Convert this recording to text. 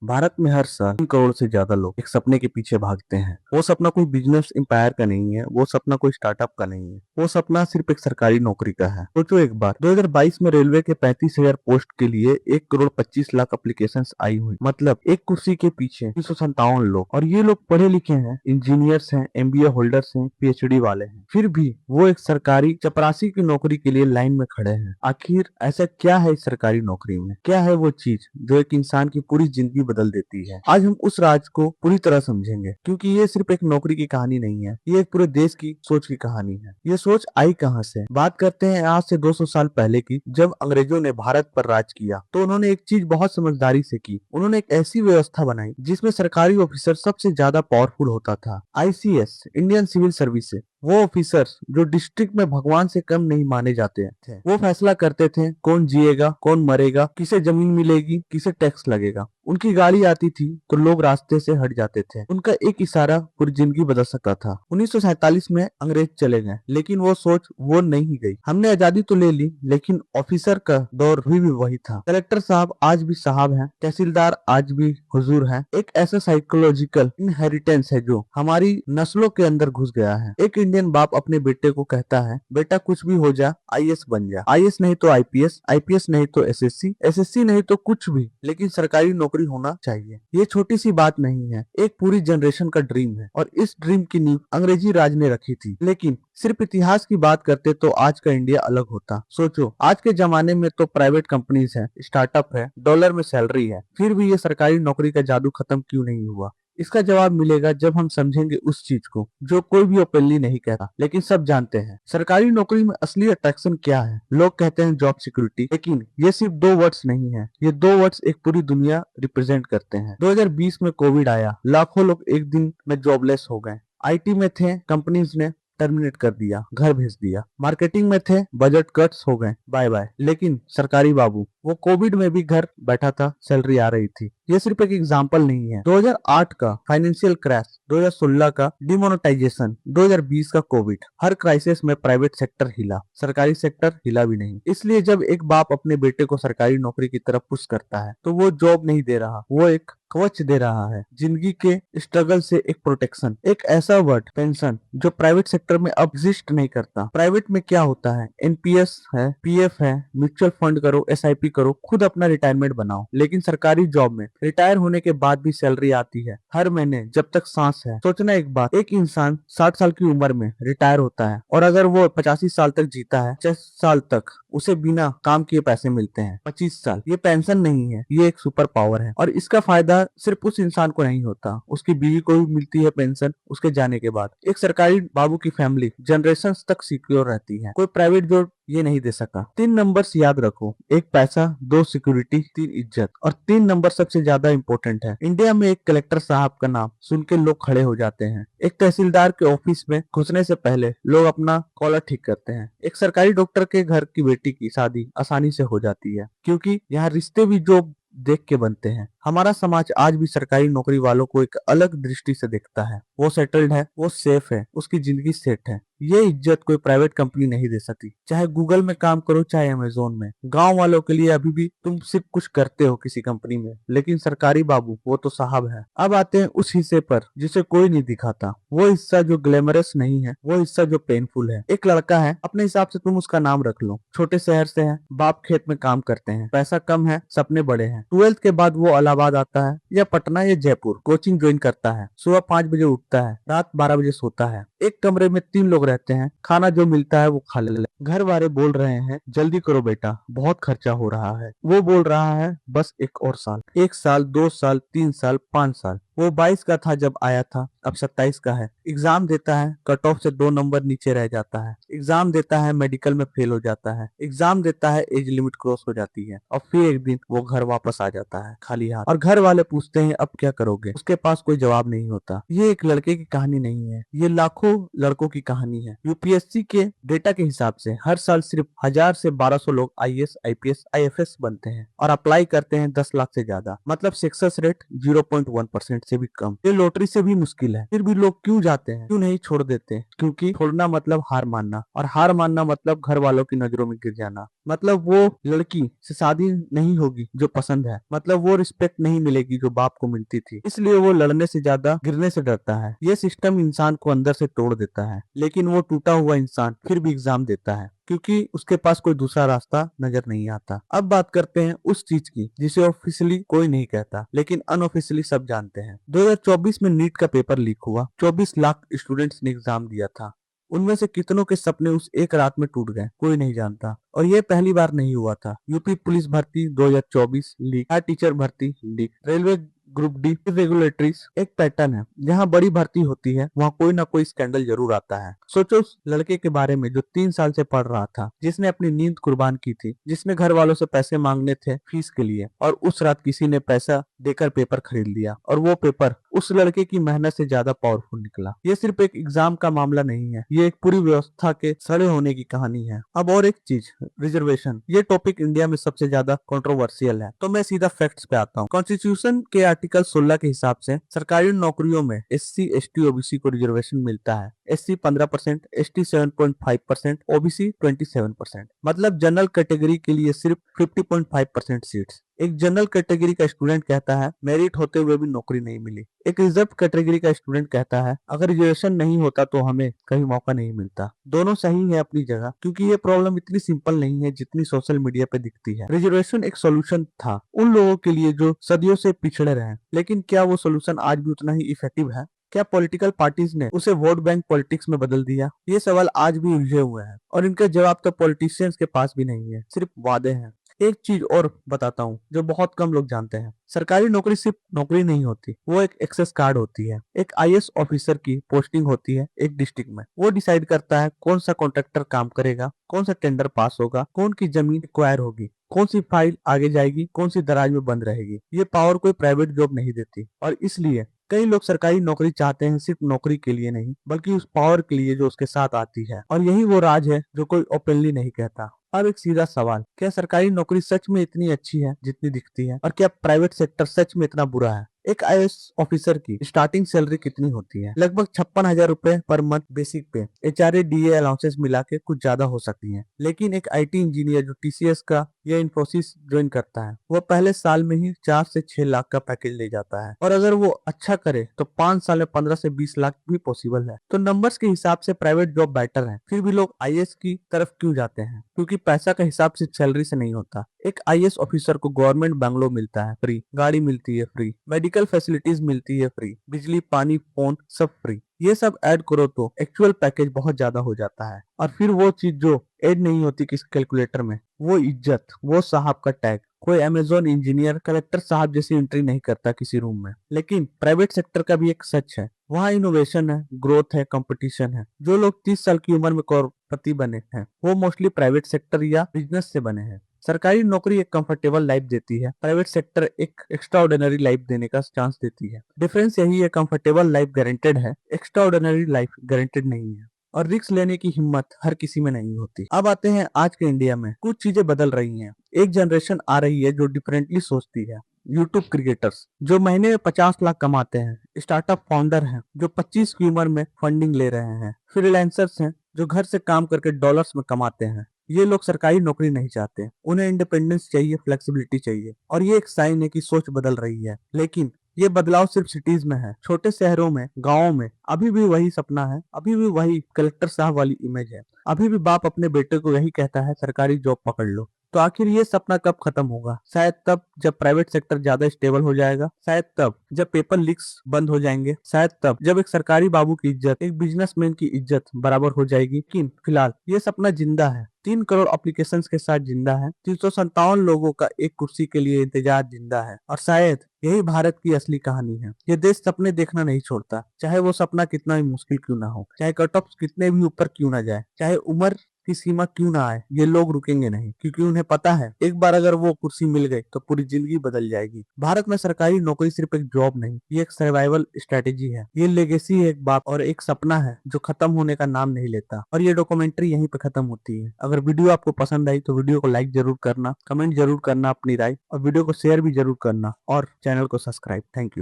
भारत में हर साल 3 करोड़ से ज्यादा लोग एक सपने के पीछे भागते हैं। वो सपना कोई बिजनेस एम्पायर का नहीं है, वो सपना कोई स्टार्टअप का नहीं है, वो सपना सिर्फ एक सरकारी नौकरी का है। सोचो एक बार 2022 में रेलवे के 35,000 पोस्ट के लिए 1 करोड़ 25 लाख एप्लीकेशन आई हुई। मतलब एक कुर्सी के पीछे 357 लोग, और ये लोग पढ़े लिखे हैं, इंजीनियर्स हैं, एमबीए होल्डर्स हैं, पीएचडी वाले हैं। फिर भी वो एक सरकारी चपरासी की नौकरी के लिए लाइन में खड़े हैं। आखिर ऐसा क्या है इस सरकारी नौकरी में? क्या है वो चीज जो एक इंसान की पूरी जिंदगी बदल देती है? आज हम उस राज को पूरी तरह समझेंगे, क्योंकि ये सिर्फ एक नौकरी की कहानी नहीं है, ये एक पूरे देश की सोच की कहानी है। ये सोच आई कहां से? बात करते हैं आज से 200 साल पहले की। जब अंग्रेजों ने भारत पर राज किया तो उन्होंने एक चीज बहुत समझदारी से की। उन्होंने एक ऐसी व्यवस्था बनाई जिसमें सरकारी ऑफिसर सबसे ज्यादा पावरफुल होता था। आईसीएस, इंडियन सिविल सर्विस, वो ऑफिसर्स जो डिस्ट्रिक्ट में भगवान से कम नहीं माने जाते थे। वो फैसला करते थे कौन जिएगा, कौन मरेगा, किसे जमीन मिलेगी, किसे टैक्स लगेगा। उनकी गाड़ी आती थी तो लोग रास्ते से हट जाते थे। उनका एक इशारा पूरी जिंदगी बदल सकता था। 1947 में अंग्रेज चले गए, लेकिन वो सोच वो नहीं गई। हमने आजादी तो ले ली, लेकिन ऑफिसर का दौर भी वही था। कलेक्टर साहब आज भी साहब हैं, तहसीलदार आज भी हुजूर हैं। एक ऐसा साइकोलॉजिकल इनहेरिटेंस है जो हमारी नस्लों के अंदर घुस गया है। एक इंडियन बाप अपने बेटे को कहता है, बेटा कुछ भी हो जा, आईएएस बन जा। आईएएस नहीं तो आईपीएस, आईपीएस नहीं तो एसएससी, एसएससी नहीं तो कुछ भी, लेकिन सरकारी नौकरी होना चाहिए। ये छोटी सी बात नहीं है, एक पूरी जनरेशन का ड्रीम है। और इस ड्रीम की नींव अंग्रेजी राज ने रखी थी। लेकिन सिर्फ इतिहास की बात करते तो आज का इंडिया अलग होता। सोचो, आज के जमाने में तो प्राइवेट कंपनीज है, स्टार्टअप है, डॉलर में सैलरी है, फिर भी ये सरकारी नौकरी का जादू खत्म क्यों नहीं हुआ? इसका जवाब मिलेगा जब हम समझेंगे उस चीज को जो कोई भी ओपनली नहीं कहता, लेकिन सब जानते हैं। सरकारी नौकरी में असली अट्रैक्शन क्या है? लोग कहते हैं जॉब सिक्योरिटी, लेकिन ये सिर्फ दो वर्ड्स नहीं है, ये दो वर्ड्स एक पूरी दुनिया रिप्रेजेंट करते हैं। 2020 में कोविड आया, लाखों लोग एक दिन में जॉबलेस हो गए। आईटी में थे, कंपनीज ने टर्मिनेट कर दिया, घर भेज दिया। मार्केटिंग में थे, बजट कट्स हो गए, बाय बाय। लेकिन सरकारी बाबू, वो कोविड में भी घर बैठा था, सैलरी आ रही थी। ये सिर्फ एक एग्जांपल नहीं है। 2008 का फाइनेंशियल क्रैश, 2016 का डिमोनेटाइजेशन, 2020 का कोविड, हर क्राइसिस में प्राइवेट सेक्टर हिला, सरकारी सेक्टर हिला भी नहीं। इसलिए जब एक बाप अपने बेटे को सरकारी नौकरी की तरफ पुश करता है तो वो जॉब नहीं दे रहा, वो एक कवच दे रहा है, जिंदगी के स्ट्रगल से एक प्रोटेक्शन। एक ऐसा वर्ड पेंशन जो प्राइवेट सेक्टर में अब एग्जिस्ट नहीं करता। प्राइवेट में क्या होता है? एनपीएस है, पीएफ है, म्यूचुअल फंड करो, एसआईपी करो, खुद अपना रिटायरमेंट बनाओ। लेकिन सरकारी जॉब में रिटायर होने के बाद भी सैलरी आती है हर महीने जब तक सांस है। सोचना एक बात, एक इंसान 60 साल की उम्र में रिटायर होता है, और अगर वो 85 साल तक जीता है, 50 साल तक उसे बिना काम किए पैसे मिलते हैं। 25 साल, ये पेंशन नहीं है, ये एक सुपर पावर है। और इसका फायदा सिर्फ उस इंसान को नहीं होता, उसकी बीवी को भी मिलती है पेंशन उसके जाने के बाद। एक सरकारी बाबू की फैमिली जनरेशन तक सिक्योर रहती है, कोई प्राइवेट जॉब ये नहीं दे सका। 3 नंबर्स याद रखो, एक पैसा, 2 सिक्योरिटी, 3 इज्जत, और 3 नंबर सबसे ज्यादा इंपॉर्टेंट है। इंडिया में एक कलेक्टर साहब का नाम सुन के लोग खड़े हो जाते हैं। एक तहसीलदार के ऑफिस में घुसने से पहले लोग अपना कॉलर ठीक करते हैं। एक सरकारी डॉक्टर के घर की बेटी की शादी आसानी से हो जाती है, क्योंकि यहाँ रिश्ते भी जो देख के बनते हैं। हमारा समाज आज भी सरकारी नौकरी वालों को एक अलग दृष्टि से देखता है। वो सेटल्ड है, वो सेफ है, उसकी जिंदगी सेट है। ये इज्जत कोई प्राइवेट कंपनी नहीं दे सकती, चाहे गूगल में काम करो, चाहे अमेजोन में। गांव वालों के लिए अभी भी तुम सिर्फ कुछ करते हो किसी कंपनी में, लेकिन सरकारी बाबू वो तो साहब है। अब आते हैं उस हिस्से पर जिसे कोई नहीं दिखाता, वो हिस्सा जो ग्लैमरस नहीं है, वो हिस्सा जो पेनफुल है। एक लड़का है, अपने हिसाब से तुम उसका नाम रख लो, छोटे शहर से है, बाप खेत में काम करते हैं, पैसा कम है, सपने बड़े हैं। 12th के बाद वो इलाहाबाद आता है, या पटना या जयपुर, कोचिंग ज्वाइन करता है, सुबह 5 बजे उठता है, रात 12 बजे सोता है। एक कमरे में 3 लोग रहते हैं, खाना जो मिलता है वो खा ले। घर वाले बोल रहे हैं जल्दी करो बेटा, बहुत खर्चा हो रहा है। वो बोल रहा है बस एक और साल, 1 साल, 2 साल, 3 साल, 5 साल। वो 22 का था जब आया था, अब 27 का है। एग्जाम देता है, कट ऑफ से 2 नंबर नीचे रह जाता है। एग्जाम देता है, मेडिकल में फेल हो जाता है। एग्जाम देता है, एज लिमिट क्रॉस हो जाती है, और फिर एक दिन वो घर वापस आ जाता है खाली हाथ। और घर वाले पूछते हैं अब क्या करोगे? उसके पास कोई जवाब नहीं होता। ये एक लड़के की कहानी नहीं है, ये लाखों लड़कों की कहानी है। यूपीएससी के डेटा के हिसाब से हर साल सिर्फ 1000 से 1200 लोग आईएएस, आईपीएस, आईएफएस बनते हैं, और अप्लाई करते हैं 10 लाख से ज्यादा। मतलब सक्सेस रेट 0.1% से भी कम, ये लॉटरी से भी मुश्किल है। फिर भी लोग क्यों जाते हैं, क्यों नहीं छोड़ देते? क्योंकि छोड़ना मतलब हार मानना, और हार मानना मतलब घर वालों की नजरों में गिर जाना, मतलब वो लड़की से शादी नहीं होगी जो पसंद है, मतलब वो रिस्पेक्ट नहीं मिलेगी जो बाप को मिलती थी। इसलिए वो लड़ने से ज्यादा गिरने से डरता है। ये सिस्टम इंसान को अंदर से तोड़ देता है, लेकिन वो टूटा हुआ इंसान फिर भी एग्जाम देता है, क्योंकि उसके पास कोई दूसरा रास्ता नजर नहीं आता। अब बात करते हैं उस चीज की जिसे ऑफिशियली कोई नहीं कहता, लेकिन अनऑफिशियली सब जानते हैं। 2024 में नीट का पेपर लीक हुआ। 24 लाख स्टूडेंट्स ने एग्जाम दिया था। उनमें से कितनों के सपने उस एक रात में टूट गए, कोई नहीं जानता। और ये पहली बार नहीं हुआ था। यूपी पुलिस भर्ती 2024 लीक, हायर टीचर भर्ती leak, railway group D regulatories. एक पैटर्न है, जहाँ बड़ी भर्ती होती है वहाँ कोई ना कोई स्कैंडल जरूर आता है। सोचो उस लड़के के बारे में जो 3 साल से पढ़ रहा था, जिसने अपनी नींद कुर्बान की थी, जिसने घर वालों से पैसे मांगने थे फीस के लिए, और उस रात किसी ने पैसा देकर पेपर खरीद लिया, और वो पेपर उस लड़के की मेहनत से ज्यादा पावरफुल निकला। ये सिर्फ एक एग्जाम का मामला नहीं है, ये एक पूरी व्यवस्था के सड़े होने की कहानी है। अब और एक चीज, रिजर्वेशन। ये टॉपिक इंडिया में सबसे ज्यादा कंट्रोवर्शियल है, तो मैं सीधा फैक्ट्स पे आता हूँ। कॉन्स्टिट्यूशन के आर्टिकल 16 के हिसाब से सरकारी नौकरियों में SC ST OBC को रिजर्वेशन मिलता है। SC 15%, ST 7.5%, OBC 27%। मतलब जनरल कैटेगरी के लिए सिर्फ 50.5% सीट्स। एक जनरल कैटेगरी का स्टूडेंट कहता है मेरिट होते हुए भी नौकरी नहीं मिली। एक रिजर्व कैटेगरी का स्टूडेंट कहता है अगर रिजर्वेशन नहीं होता तो हमें कहीं मौका नहीं मिलता। दोनों सही है अपनी जगह, क्योंकि ये प्रॉब्लम इतनी सिंपल नहीं है जितनी सोशल मीडिया पे दिखती है। रिजर्वेशन एक सोल्यूशन था उन लोगों के लिए जो सदियों से पिछड़े रहे, लेकिन क्या वो सोल्यूशन आज भी उतना ही इफेक्टिव है? क्या पॉलिटिकल पार्टीज ने उसे वोट बैंक पॉलिटिक्स में बदल दिया? ये सवाल आज भी उलझे हुए हैं, और इनके जवाब तो पॉलिटिशियंस के पास भी नहीं है, सिर्फ वादे हैं। एक चीज और बताता हूँ जो बहुत कम लोग जानते हैं। सरकारी नौकरी सिर्फ नौकरी नहीं होती, वो एक एक्सेस कार्ड होती है। एक IAS ऑफिसर की पोस्टिंग होती है एक डिस्ट्रिक्ट में। वो डिसाइड करता है कौन सा कॉन्ट्रैक्टर काम करेगा, कौन सा टेंडर पास होगा, कौन की जमीन एक्वायर होगी, कौन सी फाइल आगे जाएगी, कौन सी दराज में बंद रहेगी। ये पावर कोई प्राइवेट जॉब नहीं देती, और इसलिए कई लोग सरकारी नौकरी चाहते हैं, सिर्फ नौकरी के लिए नहीं, बल्कि उस पावर के लिए जो उसके साथ आती है। और यही वो राज है जो कोई ओपनली नहीं कहता। अब एक सीधा सवाल, क्या सरकारी नौकरी सच में इतनी अच्छी है जितनी दिखती है? और क्या प्राइवेट सेक्टर सच में इतना बुरा है? एक IAS ऑफिसर की स्टार्टिंग सैलरी कितनी होती है? लगभग 56,000 रुपए पर मंथ बेसिक पे। HRA DA अलाउंसेस मिला के कुछ ज्यादा हो सकती है। लेकिन एक IT इंजीनियर जो TCS का या इन्फोसिस ज्वाइन करता है, वो पहले साल में ही 4 से 6 लाख का पैकेज ले जाता है, और अगर वो अच्छा करे तो 5 साल में 15 से 20 लाख भी पॉसिबल है। तो नंबर्स के हिसाब से प्राइवेट जॉब बेटर है। फिर भी लोग IAS की तरफ क्यों जाते हैं? क्योंकि पैसा का हिसाब सिर्फ सैलरी से नहीं होता। एक IAS ऑफिसर को गवर्नमेंट बंगलो मिलता है फ्री, गाड़ी मिलती है फ्री, मेडिकल फैसिलिटीज मिलती है फ्री, बिजली पानी फोन सब फ्री। ये सब ऐड करो तो एक्चुअल पैकेज बहुत ज्यादा हो जाता है। और फिर वो चीज जो ऐड नहीं होती किस कैलकुलेटर में, वो इज्जत, वो साहब का टैग। कोई अमेजोन इंजीनियर कलेक्टर साहब जैसी एंट्री नहीं करता किसी रूम में। लेकिन प्राइवेट सेक्टर का भी एक सच है, वहाँ इनोवेशन है, ग्रोथ है, कंपटीशन है। जो लोग 30 साल की उम्र में करोड़पति बने हैं, वो मोस्टली प्राइवेट सेक्टर या बिजनेस से बने हैं। सरकारी नौकरी एक कंफर्टेबल लाइफ देती है, प्राइवेट सेक्टर एक एक्स्ट्राऑर्डिनरी लाइफ देने का चांस देती है। डिफरेंस यही है, कंफर्टेबल लाइफ गारंटेड है, एक्स्ट्राऑर्डिनरी लाइफ गारंटेड नहीं है। और रिस्क लेने की हिम्मत हर किसी में नहीं होती। अब आते हैं आज के इंडिया में। कुछ चीजें बदल रही हैं। एक जनरेशन आ रही है जो डिफरेंटली सोचती है। यूट्यूब क्रिएटर्स जो महीने में 50 लाख कमाते हैं, स्टार्टअप फाउंडर हैं जो 25 की उम्र में फंडिंग ले रहे हैं, फ्रीलांसर्स हैं जो घर से काम करके डॉलर्स में कमाते हैं। ये लोग सरकारी नौकरी नहीं चाहते, उन्हें इंडिपेंडेंस चाहिए, फ्लेक्सिबिलिटी चाहिए। और ये एक साइन है कि सोच बदल रही है। लेकिन ये बदलाव सिर्फ सिटीज में है। छोटे शहरों में, गाँव में अभी भी वही सपना है, अभी भी वही कलेक्टर साहब वाली इमेज है। अभी भी बाप अपने बेटे को यही कहता है सरकारी जॉब पकड़ लो। तो आखिर ये सपना कब खत्म होगा? शायद तब जब प्राइवेट सेक्टर ज्यादा स्टेबल हो जाएगा, शायद तब जब पेपर लीक्स बंद हो जाएंगे, शायद तब जब एक सरकारी बाबू की इज्जत एक बिजनेसमैन की इज्जत बराबर हो जाएगी। लेकिन फिलहाल ये सपना जिंदा है, 3 करोड़ एप्लीकेशंस के साथ जिंदा है, 357 लोगों का एक कुर्सी के लिए इंतजार जिंदा है। और शायद यही भारत की असली कहानी है। ये देश सपने देखना नहीं छोड़ता, चाहे वो सपना कितना भी मुश्किल क्यों ना हो, चाहे कट ऑफ कितने भी ऊपर क्यों ना जाए, चाहे उम्र की सीमा क्यों ना आए। ये लोग रुकेंगे नहीं, क्योंकि उन्हें पता है एक बार अगर वो कुर्सी मिल गई तो पूरी जिंदगी बदल जाएगी। भारत में सरकारी नौकरी सिर्फ एक जॉब नहीं, ये एक सर्वाइवल स्ट्रेटेजी है। ये लेगेसी है एक बाप और एक सपना है जो खत्म होने का नाम नहीं लेता। और ये डॉक्यूमेंट्री यहीं पे खत्म होती है। अगर वीडियो आपको पसंद आई तो वीडियो को लाइक जरूर करना, कमेंट जरूर करना अपनी राय, और वीडियो को शेयर भी जरूर करना, और चैनल को सब्सक्राइब। Thank you.